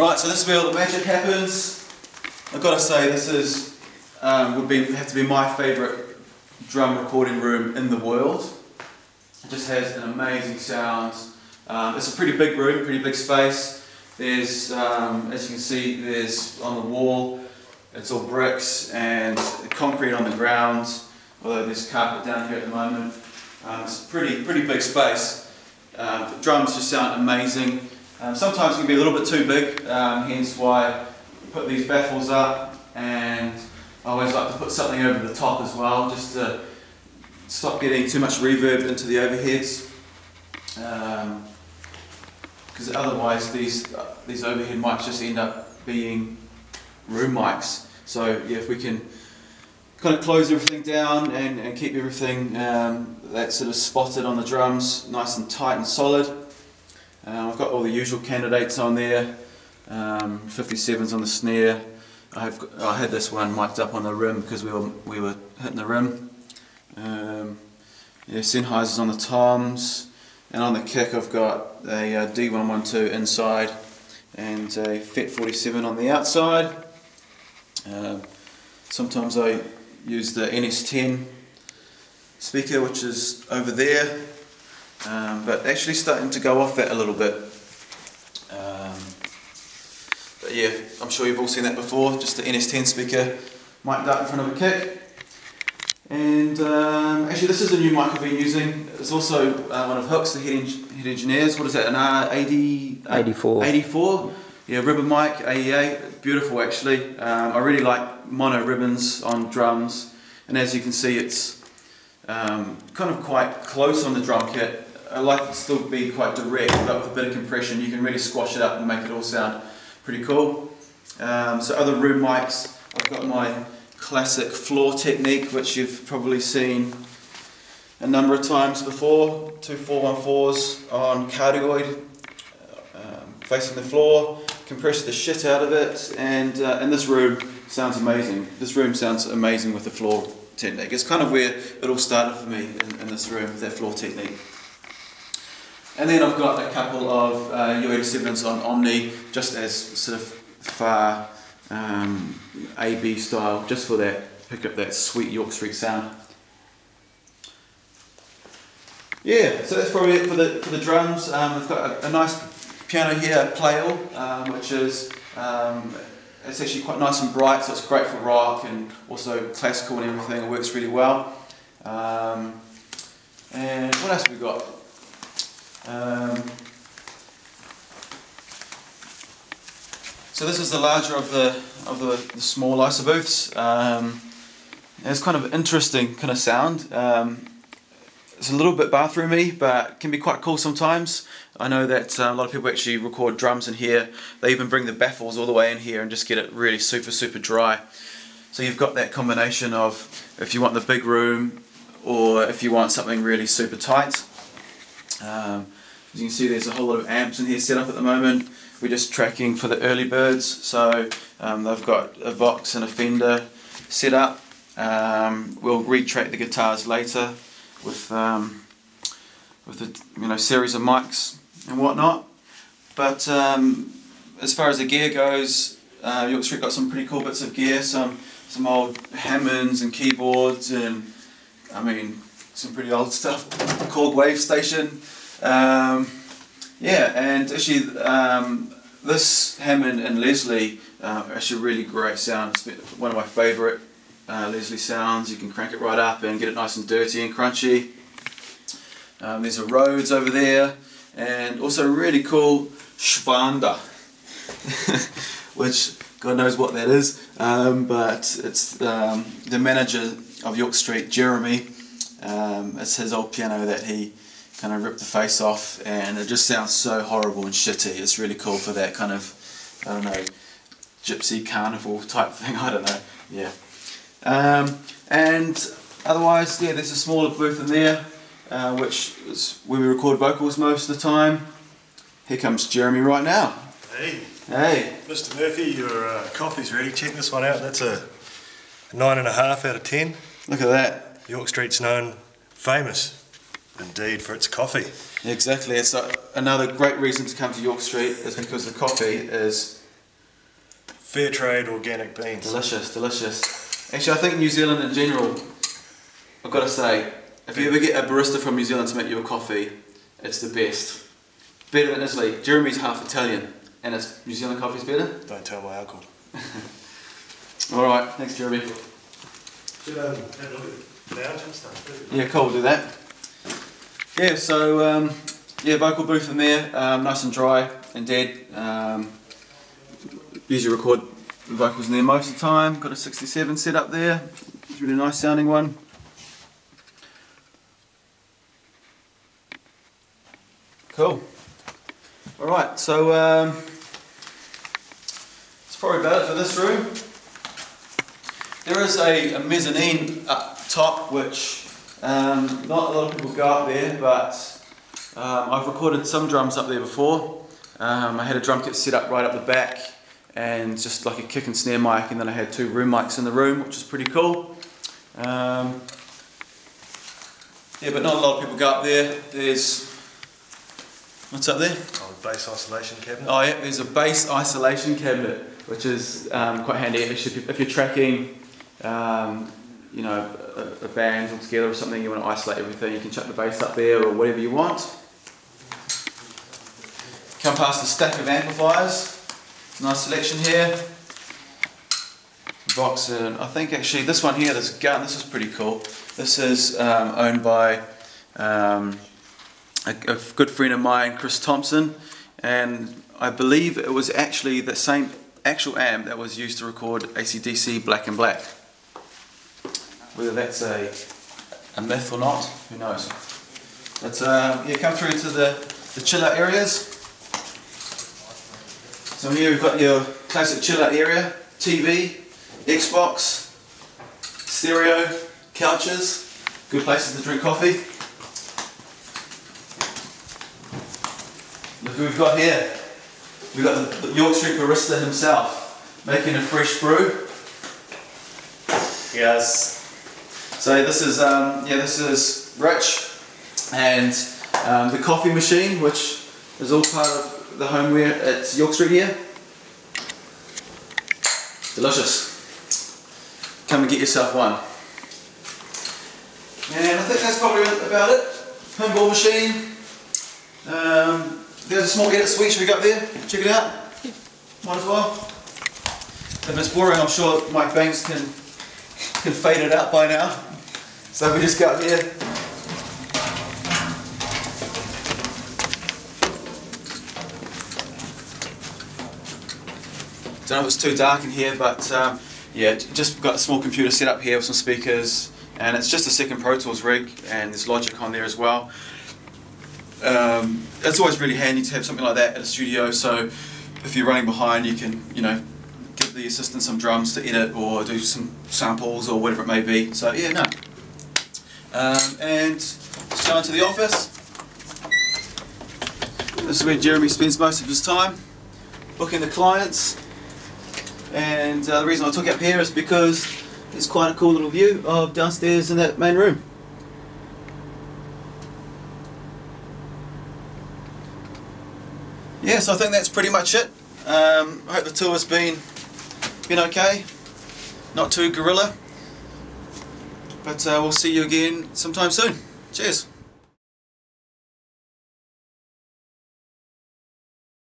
Alright, so this is where all the magic happens. I've got to say, this is have to be my favourite drum recording room in the world. It just has an amazing sound. It's a pretty big room, pretty big space. There's, as you can see, there's on the wall, it's all bricks and concrete on the ground, although there's carpet down here at the moment. It's a pretty big space. The drums just sound amazing. Sometimes it can be a little bit too big, hence why I put these baffles up, and I always like to put something over the top as well, just to stop getting too much reverb into the overheads, because otherwise these overhead mics just end up being room mics. So yeah, if we can kind of close everything down and keep everything that's sort of spotted on the drums nice and tight and solid. I've got all the usual candidates on there, 57s on the snare. I had this one mic'd up on the rim because we were hitting the rim. Yeah, Sennheisers on the toms, and on the kick I've got a D112 inside and a FET 47 on the outside. Sometimes I use the NS10 speaker, which is over there. But actually starting to go off that a little bit. But yeah, I'm sure you've all seen that before, just the NS10 speaker mic'd up in front of a kick. And actually this is a new mic I've been using. It's also one of Hook's, the head engineers. What is that, an R80? 84. 84? Yeah, ribbon mic, AEA, beautiful actually. I really like mono ribbons on drums, and as you can see it's kind of quite close on the drum kit. I like it to still be quite direct, but with a bit of compression you can really squash it up and make it all sound pretty cool. So other room mics, I've got my classic floor technique, which you've probably seen a number of times before. Two 414s on cardioid, facing the floor, compress the shit out of it, and this room sounds amazing. This room sounds amazing with the floor technique. It's kind of where it all started for me, in this room, that floor technique. And then I've got a couple of U87s on Omni, just as sort of far AB style, just for that, pick up that sweet York Street sound. Yeah, so that's probably it for the drums. I've got a nice piano here, Pleyel, which is it's actually quite nice and bright, so it's great for rock and also classical and everything. It works really well. And what else have we got? So this is the larger of the small isobooths. It's kind of interesting kind of sound. It's a little bit bathroomy, but can be quite cool sometimes. I know that a lot of people actually record drums in here. They even bring the baffles all the way in here and just get it really super dry. So you've got that combination of if you want the big room or if you want something really super tight. As you can see, there's a whole lot of amps in here set up at the moment. We're just tracking for the early birds, so they've got a Vox and a Fender set up. We'll retrack the guitars later with a series of mics and whatnot. But as far as the gear goes, York Street got some pretty cool bits of gear, some old Hammonds and keyboards, and I mean some pretty old stuff. Korg Wave Station. Yeah, and actually this Hammond and Leslie actually really great sound. It's one of my favourite Leslie sounds. You can crank it right up and get it nice and dirty and crunchy. There's a Rhodes over there, and also really cool Schwander, which God knows what that is, but it's the manager of York Street, Jeremy. It's his old piano that he kind of ripped the face off, and it just sounds so horrible and shitty. It's really cool for that kind of, I don't know, gypsy carnival type thing, I don't know, yeah. And otherwise, yeah, there's a smaller booth in there, which is where we record vocals most of the time. Here comes Jeremy right now. Hey. Hey. Mr. Murphy, your coffee's ready. Check this one out. That's a 9.5 out of 10. Look at that. York Street's known famous indeed for its coffee. Exactly. It's another great reason to come to York Street is because the coffee is fair trade organic beans. Delicious, delicious. Actually, I think New Zealand in general, I've got to say, if you ever get a barista from New Zealand to make you a coffee, it's the best. Better than Italy. Jeremy's half Italian, and it's New Zealand coffee's better. Don't tell my uncle. Alright, thanks Jeremy. Should have a look at the lounge and stuff too. Yeah, cool, do that. Yeah, so yeah, vocal booth in there, nice and dry and dead. Usually record the vocals in there most of the time. Got a 67 set up there. It's a really nice sounding one. Cool. Alright, so that's probably about it for this room. There is a mezzanine up top which not a lot of people go up there, but I've recorded some drums up there before. I had a drum kit set up right up the back and just like a kick and snare mic, and then I had 2 room mics in the room, which is pretty cool. Yeah, but not a lot of people go up there. There's, what's up there? Oh, bass isolation cabinet. Oh yeah, there's a bass isolation cabinet, which is quite handy if you're tracking, you know, a band all together or something. You want to isolate everything. You can chuck the bass up there or whatever you want. Come past a stack of amplifiers. Nice selection here. Voxen. I think actually this one here, this gun, this is pretty cool. This is owned by a good friend of mine, Chris Thompson, and I believe it was actually the same actual amp that was used to record AC/DC Black and Black. Whether that's a myth or not, who knows. But yeah, come through to the chill out areas. So here we've got your classic chill out area, TV, Xbox, stereo, couches, good places to drink coffee. Look who we've got here. We've got the York Street barista himself, making a fresh brew. Yes. So this is this is Rich, and the coffee machine, which is all part of the homeware at York Street here. Delicious. Come and get yourself one. And I think that's probably about it. Pinball machine. There's a small edit switch we got there. Check it out. Might as well. If it's boring, I'm sure Mike Banks can fade it out by now. So we just got here. Don't know if it's too dark in here, but yeah, just got a small computer set up here with some speakers, and it's just a second Pro Tools rig, and there's Logic on there as well. It's always really handy to have something like that at a studio, so if you're running behind, you can, you know, give the assistant some drums to edit or do some samples or whatever it may be. So yeah, no. And let's go into the office. This is where Jeremy spends most of his time, booking the clients. And the reason I took it up here is because it's quite a cool little view of downstairs in that main room. Yeah, so I think that's pretty much it. I hope the tour's been okay, not too guerrilla, but we'll see you again sometime soon. Cheers.